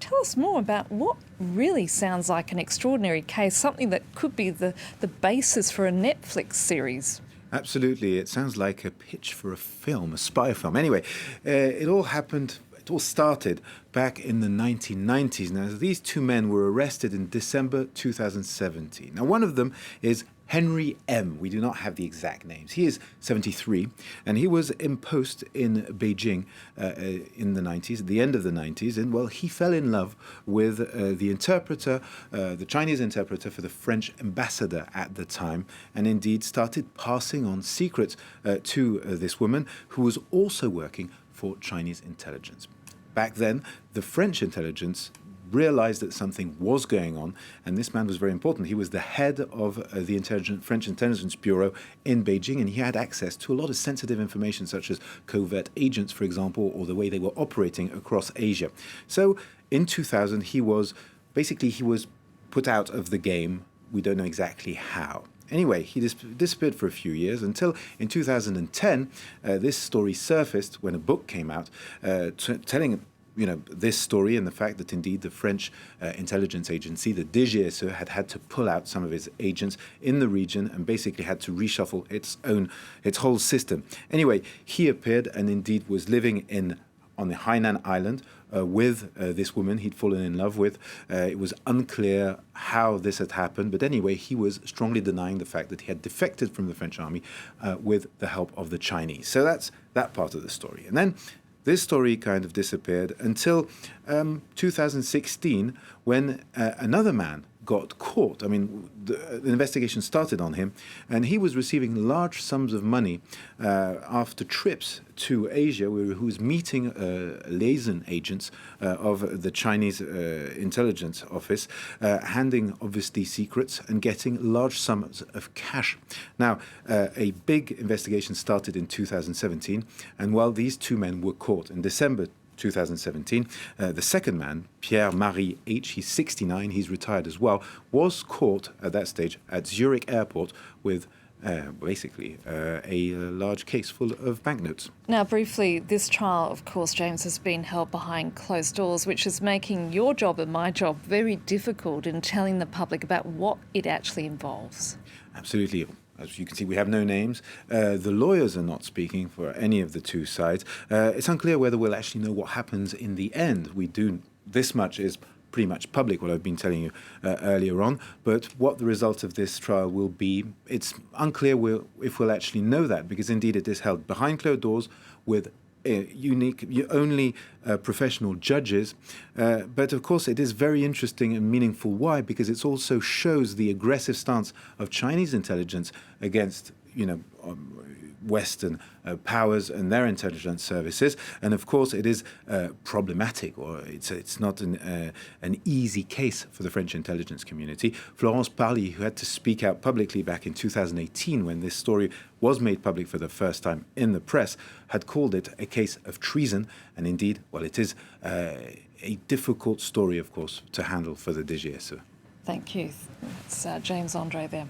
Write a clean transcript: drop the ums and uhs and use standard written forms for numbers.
Tell us more about what really sounds like an extraordinary case, something that could be the basis for a Netflix series. Absolutely. It sounds like a pitch for a film, a spy film. Anyway, it all started back in the 1990s. Now, these two men were arrested in December 2017. Now, one of them is Henry M. We do not have the exact names. He is 73, and he was imposed in Beijing in the 90s, at the end of the 90s. And, well, he fell in love with the interpreter, the Chinese interpreter for the French ambassador at the time, and indeed started passing on secrets to this woman who was also working for Chinese intelligence. Back then, the French intelligence realized that something was going on, and this man was very important. He was the head of the French Intelligence Bureau in Beijing, and he had access to a lot of sensitive information, such as covert agents, for example, or the way they were operating across Asia. So in 2000, he was put out of the game. We don't know exactly how. Anyway, he disappeared for a few years until in 2010, this story surfaced when a book came out telling this story and the fact that indeed the French intelligence agency, the DGSE, had to pull out some of its agents in the region and basically had to reshuffle its whole system. Anyway, he appeared and indeed was living on the Hainan Island with this woman he'd fallen in love with. It was unclear how this had happened, but anyway, he was strongly denying the fact that he had defected from the French army with the help of the Chinese. So that's that part of the story. And then this story kind of disappeared until 2016, when another man got caught. I mean, the investigation started on him, and he was receiving large sums of money after trips to Asia, where he was meeting liaison agents of the Chinese intelligence office, handing obviously secrets and getting large sums of cash. Now, a big investigation started in 2017, and while these two men were caught in December 2017, the second man, Pierre-Marie H., he's 69, he's retired as well, was caught at that stage at Zurich Airport with a large case full of banknotes. Now, briefly, this trial, of course, James, has been held behind closed doors, which is making your job and my job very difficult in telling the public about what it actually involves. Absolutely. As you can see, we have no names. The lawyers are not speaking for any of the two sides. It's unclear whether we'll actually know what happens in the end. This much is pretty much public, what I've been telling you earlier on. But what the result of this trial will be, it's unclear if we'll actually know that, because indeed it is held behind closed doors with only professional judges. But of course, it is very interesting and meaningful. Why? Because it also shows the aggressive stance of Chinese intelligence against, Western powers and their intelligence services. And of course, it is problematic, or it's not an easy case for the French intelligence community. Florence Parly, who had to speak out publicly back in 2018 when this story was made public for the first time in the press, had called it a case of treason. And indeed, well, it is a difficult story, of course, to handle for the DGSE. Thank you. It's James Andre there.